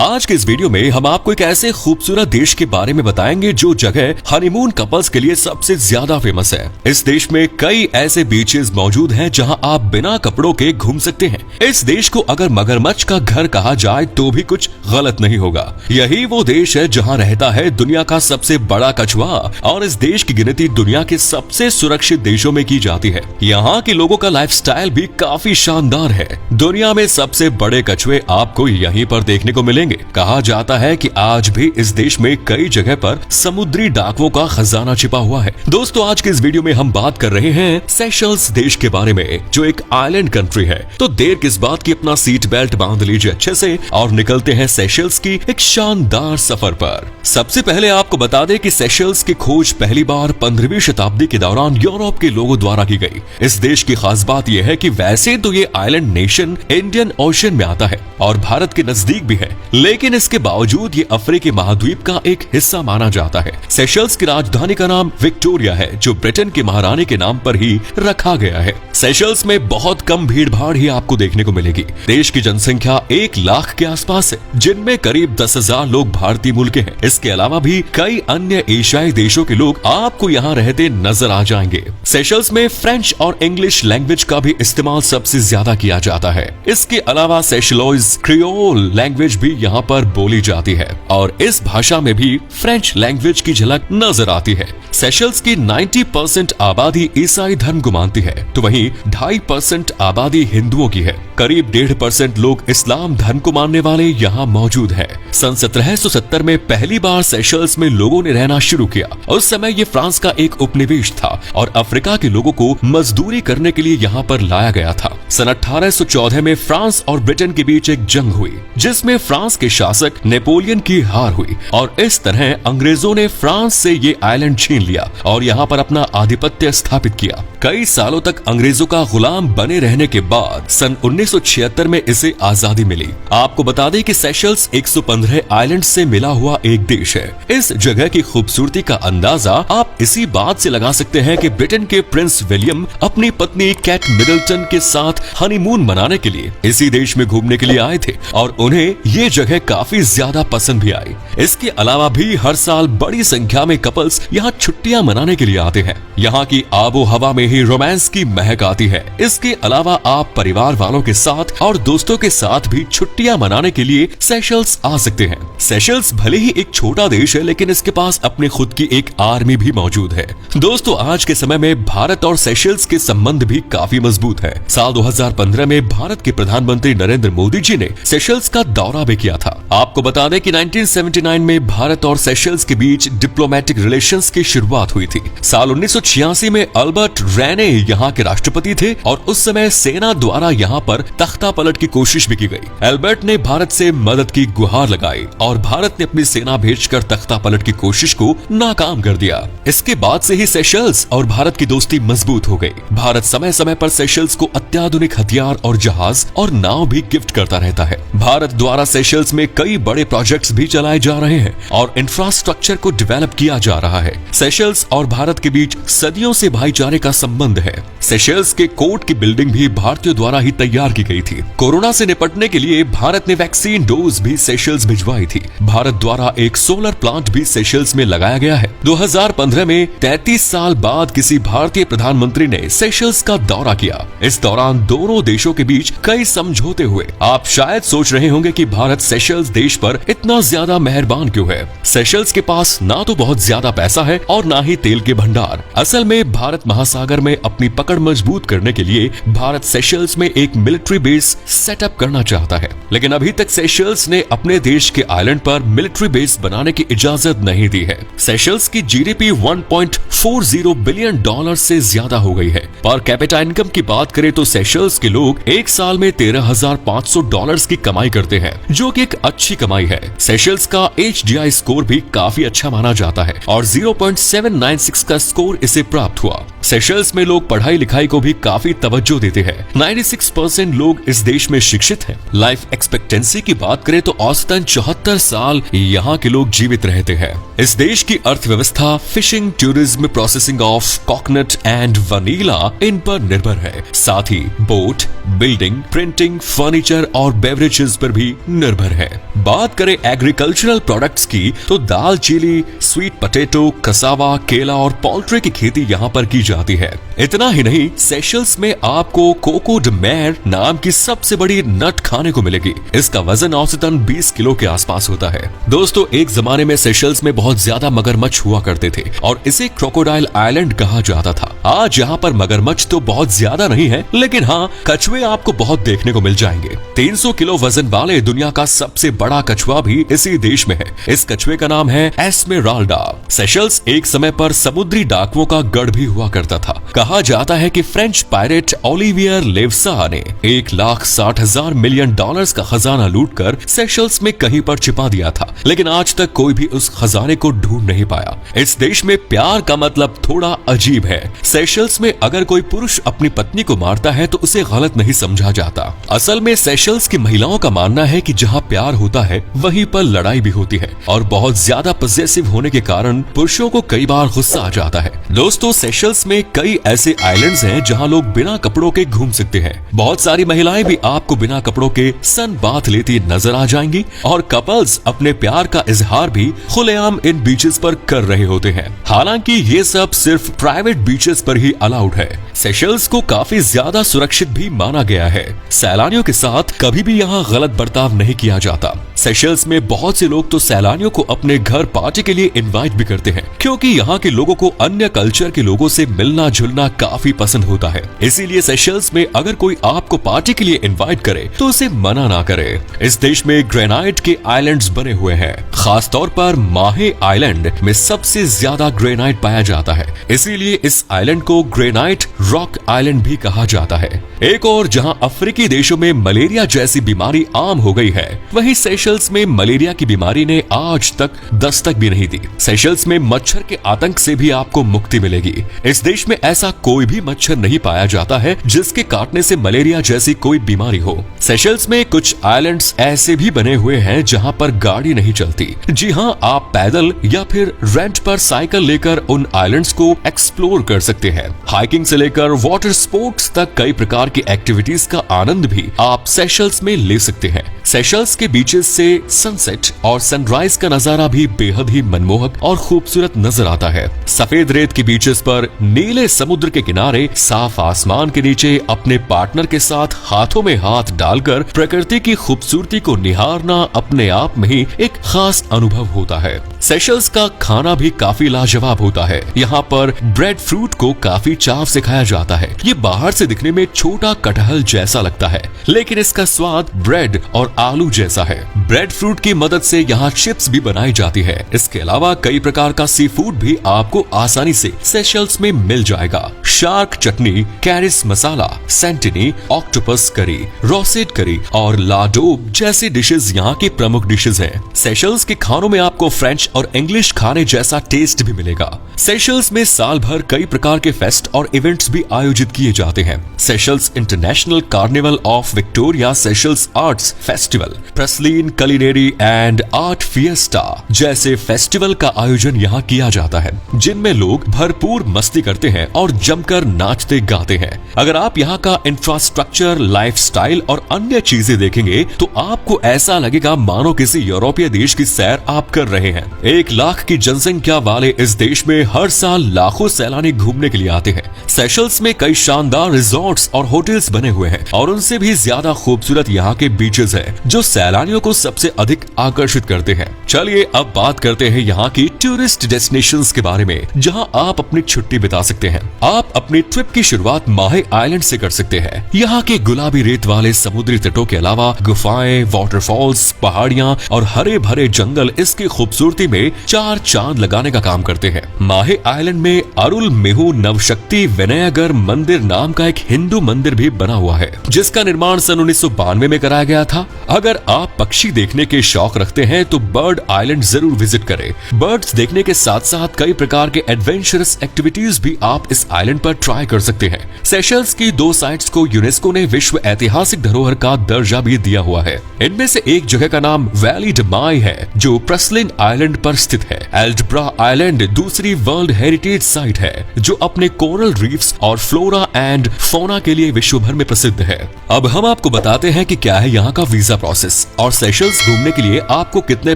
आज के इस वीडियो में हम आपको एक ऐसे खूबसूरत देश के बारे में बताएंगे जो जगह हनीमून कपल्स के लिए सबसे ज्यादा फेमस है। इस देश में कई ऐसे बीचेस मौजूद हैं जहां आप बिना कपड़ों के घूम सकते हैं। इस देश को अगर मगरमच्छ का घर कहा जाए तो भी कुछ गलत नहीं होगा। यही वो देश है जहां रहता है दुनिया का सबसे बड़ा कछुआ और इस देश की गिनती दुनिया के सबसे सुरक्षित देशों में की जाती है। यहाँ के लोगों का लाइफस्टाइल भी काफी शानदार है। दुनिया में सबसे बड़े कछुए आपको यहीं पर देखने को मिलेंगे। कहा जाता है कि आज भी इस देश में कई जगह पर समुद्री डाकुओं का खजाना छिपा हुआ है। दोस्तों, आज के इस वीडियो में हम बात कर रहे हैं सेशल्स देश के बारे में, जो एक आइलैंड कंट्री है। तो देर किस बात की, अपना सीट बेल्ट बांध लीजिए अच्छे से और निकलते हैं सेशल्स की एक शानदार सफर पर। सबसे पहले आपको बता दें कि सेशल्स की खोज पहली बार 15वीं शताब्दी के दौरान यूरोप के लोगों द्वारा की गई। इस देश की खास बात यह है कि वैसे तो ये आइलैंड नेशन इंडियन ओशन में आता है और भारत के नजदीक भी है, लेकिन इसके बावजूद ये अफ्रीकी महाद्वीप का एक हिस्सा माना जाता है। सेशल्स की राजधानी का नाम विक्टोरिया है, जो ब्रिटेन की महारानी के नाम पर ही रखा गया है। सेशल्स में बहुत कम भीड़ भाड़ ही आपको देखने को मिलेगी। देश की जनसंख्या 1 लाख के आसपास है, जिनमें करीब 10,000 लोग भारतीय मूल के हैं। इसके अलावा भी कई अन्य एशियाई देशों के लोग आपको यहाँ रहते नजर आ जाएंगे। सेशल्स में फ्रेंच और इंग्लिश लैंग्वेज का भी इस्तेमाल सबसे ज्यादा किया जाता है। इसके अलावा सेशलोइज क्रियोल लैंग्वेज भी यहाँ पर बोली जाती है और इस भाषा में भी फ्रेंच लैंग्वेज की झलक नजर आती है। सेशल्स की 90% आबादी ईसाई धर्म को मानती है, तो वहीं 2.5% आबादी हिंदुओं की है। करीब 1.5% लोग इस्लाम धर्म को मानने वाले यहाँ मौजूद हैं। सन 1770 में पहली बार सेशल्स में लोगों ने रहना शुरू किया। उस समय ये फ्रांस का एक उपनिवेश था और अफ्रीका के लोगों को मजदूरी करने के लिए यहाँ पर लाया गया था। सन 1814 में फ्रांस और ब्रिटेन के बीच एक जंग हुई, जिसमें फ्रांस के शासक नेपोलियन की हार हुई और इस तरह अंग्रेजों ने फ्रांस से ये आइलैंड छीन लिया और यहाँ पर अपना आधिपत्य स्थापित किया। कई सालों तक अंग्रेजों का गुलाम बने रहने के बाद सन 1976 में इसे आजादी मिली। आपको बता दें कि सेशल्स 115 आइलैंड से मिला हुआ एक देश है। इस जगह की खूबसूरती का अंदाजा आप इसी बात से लगा सकते हैं कि ब्रिटेन के प्रिंस विलियम अपनी पत्नी केट मिडल्टन के साथ हनीमून मनाने के लिए इसी देश में घूमने के लिए आए थे और उन्हें ये जगह काफी ज्यादा पसंद भी आई। इसके अलावा भी हर साल बड़ी संख्या में कपल्स यहाँ छुट्टियां मनाने के लिए आते हैं। यहाँ की आबो हवा में ही रोमांस की महक आती है। इसके अलावा आप परिवार वालों के साथ और दोस्तों के साथ भी छुट्टियां मनाने के लिए सेशल्स आ सकते हैं। सेशल्स भले ही एक छोटा देश है, लेकिन इसके पास अपने खुद की एक आर्मी भी मौजूद है। दोस्तों, आज के समय में भारत और सेशल्स के संबंध भी काफी मजबूत है। साल 2015 में भारत के प्रधानमंत्री नरेंद्र मोदी जी ने सेशल्स का दौरा भी किया था। आपको बता दें कि 1979 में भारत और सेशल्स के बीच डिप्लोमेटिक रिलेशंस की शुरुआत हुई थी। साल 1986 में अल्बर्ट रेने यहाँ के राष्ट्रपति थे और उस समय सेना द्वारा यहाँ पर तख्ता पलट की कोशिश भी की गई। अल्बर्ट ने भारत से मदद की गुहार लगाई और भारत ने अपनी सेना भेजकर तख्ता पलट की कोशिश को नाकाम कर दिया। इसके बाद से ही सेशल्स और भारत की दोस्ती मजबूत हो गई। भारत समय समय पर सेशल्स को अत्याधुनिक हथियार और जहाज और नाव भी गिफ्ट करता रहता है। भारत द्वारा सेशल्स में कई बड़े प्रोजेक्ट्स भी चलाए जा रहे हैं और इंफ्रास्ट्रक्चर को डेवलप किया जा रहा है। सेशल्स और भारत के बीच सदियों से भाईचारे का संबंध है। सेशल्स के कोर्ट की बिल्डिंग भी भारतीयों द्वारा ही तैयार की गई थी। कोरोना से निपटने के लिए भारत ने वैक्सीन डोज भी सेशल्स भिजवाई थी। भारत द्वारा एक सोलर प्लांट भी सेशल्स में लगाया गया है। 2015 में 33 साल बाद किसी भारतीय प्रधानमंत्री ने सेशल्स का दौरा किया। इस दौरान दोनों देशों के बीच कई समझौते हुए। आप शायद सोच रहे होंगे कि भारत सेशल्स देश पर इतना ज्यादा मेहरबान क्यों है। सेशल्स के पास ना तो बहुत ज्यादा पैसा है और ना ही तेल के भंडार। असल में भारत महासागर में अपनी पकड़ मजबूत करने के लिए भारत सेशल्स में एक मिलिट्री बेस सेटअप करना चाहता है, लेकिन अभी तक सेशल्स ने अपने देश के आइलैंड पर मिलिट्री बेस बनाने की इजाजत नहीं दी है। सेशल्स की जीडीपी 1.40 बिलियन डॉलर से ज्यादा हो गई है। पर कैपिटा इनकम की बात करें तो सेशल्स के लोग एक साल में $13,500 की कमाई करते हैं, जो कि एक अच्छी कमाई है। सेशल्स का HDI स्कोर भी काफी अच्छा माना जाता है और 0.796 का स्कोर इसे प्राप्त हुआ। सेशल्स में लोग पढ़ाई लिखाई को भी काफी तवज्जो देते हैं। 96% लोग इस देश में शिक्षित हैं। लाइफ एक्सपेक्टेंसी की बात करें तो औसतन 74 साल यहाँ के लोग जीवित रहते हैं। इस देश की अर्थव्यवस्था fishing, tourism, processing of coconut and vanilla इन पर निर्भर है। साथ ही बोट, बिल्डिंग, प्रिंटिंग, फर्नीचर और बेवरेजेस पर भी निर्भर है। बात करें एग्रीकल्चरल प्रोडक्ट्स की तो दाल चीनी, स्वीट पोटैटो, कसावा, केला और पोल्ट्री की खेती यहाँ पर की जाती है। इतना ही नहीं, सेशल्स में आपको कोको ड मेर नाम की सबसे बड़ी नट खाने को मिलेगी। इसका वजन औसतन 20 किलो के आसपास होता है। दोस्तों, एक जमाने में सेशल्स में बहुत ज्यादा मगरमच्छ हुआ करते थे और इसे क्रोकोडाइल आइलैंड कहा जाता था। आज यहाँ पर मगरमच्छ तो बहुत ज्यादा नहीं है, लेकिन हाँ, कछुए आपको बहुत देखने को मिल जाएंगे। 300 किलो वजन वाले दुनिया का सबसे बड़ा कछुआ भी इसी देश में है। इस कछुए का नाम है एस्मेराल्डा। सेशल्स एक समय पर समुद्री डाकुओं का गढ़ भी हुआ करता था। कहा जाता है कि फ्रेंच पायरेट ओलिवियर लेवसा ने $1,60,000 मिलियन का खजाना लूटकर सेशल्स में कहीं पर छिपा दिया था, लेकिन आज तक कोई भी उस खजाने को ढूंढ नहीं पाया। इस देश में प्यार का मतलब थोड़ा अजीब है। सेशल्स में अगर कोई पुरुष अपनी पत्नी को मारता है तो उसे गलत नहीं समझा जाता। असल में सेशल्स की महिलाओं का मानना है कि जहाँ प्यार होता है वहीं पर लड़ाई भी होती है और बहुत ज्यादा पॉसेसिव होने के कारण पुरुषों को कई बार गुस्सा आ जाता है। दोस्तों, सेशल्स में कई ऐसे आइलैंड्स हैं जहां लोग बिना कपड़ों के घूम सकते हैं। बहुत सारी महिलाएं भी आपको बिना कपड़ों के सन बाथ लेती नजर आ जाएंगी और कपल्स अपने प्यार का इजहार भी खुलेआम इन बीचेस पर कर रहे होते हैं। हालांकि ये सब सिर्फ प्राइवेट बीचेस पर ही अलाउड है। सेशल्स को काफी ज्यादा सुरक्षित भी माना गया है। सैलानियों के साथ कभी भी यहाँ गलत बर्ताव नहीं किया जाता। सेशल्स में बहुत से लोग तो सैलानियों को अपने घर पार्टी के लिए इनवाइट भी करते हैं, क्योंकि यहाँ के लोगों को अन्य कल्चर के लोगों से मिलना जुलना काफी पसंद होता है। इसीलिए सेशल्स में अगर कोई आपको पार्टी के लिए इनवाइट करे तो उसे मना ना करे। इस देश में ग्रेनाइट के आइलैंड्स बने हुए हैं। खास तौर पर माहे आइलैंड में सबसे ज्यादा ग्रेनाइट पाया जाता है, इसीलिए इस आइलैंड को ग्रेनाइट रॉक आइलैंड भी कहा जाता है। एक और जहां अफ्रीकी देशों में मलेरिया जैसी बीमारी आम हो गई है, वहीं सेशल्स में मलेरिया की बीमारी ने आज तक दस्तक भी नहीं दी। सेशल्स में मच्छर के आतंक से भी आपको मुक्ति मिलेगी। इस देश में ऐसा कोई भी मच्छर नहीं पाया जाता है जिसके काटने से मलेरिया जैसी कोई बीमारी हो। सेशल्स में कुछ आइलैंड्स ऐसे भी बने हुए हैं जहां पर गाड़ी नहीं चलती। जी हाँ, आप पैदल या फिर रेंट पर साइकिल लेकर उन आइलैंड्स को एक्सप्लोर कर सकते हैं। हाइकिंग से लेकर वाटर स्पोर्ट्स तक कई प्रकार की एक्टिविटीज का आनंद भी आप सेशल्स में ले सकते हैं। सेशल्स के बीचेस से सनसेट और सनराइज का नजारा भी बेहद ही मनमोहक और खूबसूरत नजर आता है। सफेद रेत के बीचेस पर, नीले समुद्र के किनारे, साफ आसमान के नीचे अपने पार्टनर के साथ हाथों में हाथ डालकर प्रकृति की खूबसूरती को निहारना अपने आप में ही एक खास अनुभव होता है। सेशल्स का खाना भी काफी लाजवाब होता है। यहाँ पर ब्रेड फ्रूट को काफी चाव से खाया जाता है। ये बाहर से दिखने में छोटा कटहल जैसा लगता है, लेकिन इसका स्वाद ब्रेड और आलू जैसा है। ब्रेड फ्रूट की मदद से यहाँ चिप्स भी बनाई जाती है। इसके अलावा कई प्रकार का सी फूड भी आपको आसानी से सेशल्स में मिल जाएगा। शार्क चटनी, कैरिस मसाला, सेंटिनी, ऑक्टोपस करी, रोसेट करी और लाडोब जैसी डिशेस यहाँ की प्रमुख डिशेस हैं। सेशल्स के खानों में आपको फ्रेंच और इंग्लिश खाने जैसा टेस्ट भी मिलेगा। सेशल्स में साल भर कई प्रकार के फेस्ट और इवेंट्स भी आयोजित किए जाते हैं। Seychelles international carnival of Victoria, Seychelles arts festival, Praslin culinary and art fiesta जैसे फेस्टिवल का आयोजन यहाँ किया जाता है, जिनमें लोग भरपूर मस्ती करते हैं और जमकर नाचते गाते हैं। अगर आप यहाँ का इंफ्रास्ट्रक्चर, लाइफस्टाइल और अन्य चीजें देखेंगे तो आपको ऐसा लगेगा मानो किसी यूरोपीय देश की सैर आप कर रहे हैं। 1 लाख की जनसंख्या वाले इस देश में हर साल लाखों सैलानी घूमने के लिए आते हैं। सेशल्स में कई शानदार रिजॉर्ट्स और होटल्स बने हुए हैं और उनसे भी ज्यादा खूबसूरत यहाँ के बीचेस हैं, जो सैलानियों को सबसे अधिक आकर्षित करते हैं। चलिए अब बात करते हैं यहाँ की टूरिस्ट डेस्टिनेशंस के बारे में, जहाँ आप अपनी छुट्टी बिता सकते हैं। आप अपनी ट्रिप की शुरुआत माहे आइलैंड से कर सकते हैं। यहाँ के गुलाबी रेत वाले समुद्री तटों के अलावा गुफाएं, वाटरफॉल्स, पहाड़ियाँ और हरे भरे जंगल इसकी खूबसूरती में 4 चांद लगाने का काम करते हैं। माहे आइलैंड में अरुल मेहू नवशक्ति विनायगर मंदिर नाम का एक हिंदू मंदिर भी बना हुआ है, जिसका निर्माण सन 1992 में कराया गया था। अगर आप पक्षी देखने के शौक रखते हैं तो बर्ड आइलैंड जरूर विजिट करें। बर्ड्स देखने के साथ साथ कई प्रकार के एडवेंचरस एक्टिविटीज भी आप इस आइलैंड पर ट्राई कर सकते हैं। सेशल्स की 2 साइट्स को यूनेस्को ने विश्व ऐतिहासिक धरोहर का दर्जा भी दिया हुआ है। इनमें से एक जगह का नाम वैली डे माई है, जो प्रसलिन आइलैंड पर स्थित है। एल्डब्रा आइलैंड दूसरी वर्ल्ड हेरिटेज साइट है, जो अपने कोरल रीफ्स और फ्लोरा एंड फौना के लिए विश्व भर में प्रसिद्ध है। अब हम आपको बताते हैं कि क्या है यहाँ का वीजा प्रोसेस और सेशल्स घूमने के लिए आपको कितने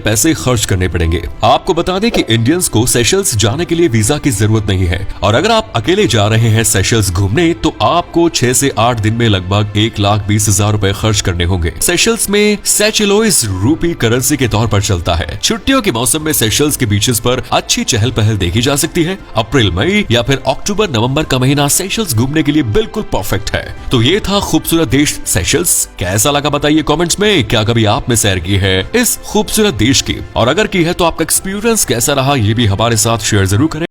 पैसे खर्च करने पड़ेंगे। आपको बता दें कि इंडियंस को सेशल्स जाने के लिए वीजा की जरूरत नहीं है, और अगर आप अकेले जा रहे हैं सेशल्स घूमने तो आपको 6 से 8 दिन में लगभग 1,20,000 रुपए खर्च करने होंगे। सेशल्स में सेचेलोइस रूपी करेंसी के तौर पर चलता है। छुट्टियों के मौसम में सेशल्स के बीचेस पर अच्छी चहल पहल देखी जा सकती है। अप्रैल मई या फिर अक्टूबर नवंबर का महीना सेशल्स घूमने के लिए बिल्कुल परफेक्ट है। तो ये था खूबसूरत देश सेशल्स। कैसा लगा बताइए कमेंट्स में। क्या कभी आपने सैर की है इस खूबसूरत देश की, और अगर की है तो आपका एक्सपीरियंस कैसा रहा ये भी हमारे साथ शेयर जरूर करें।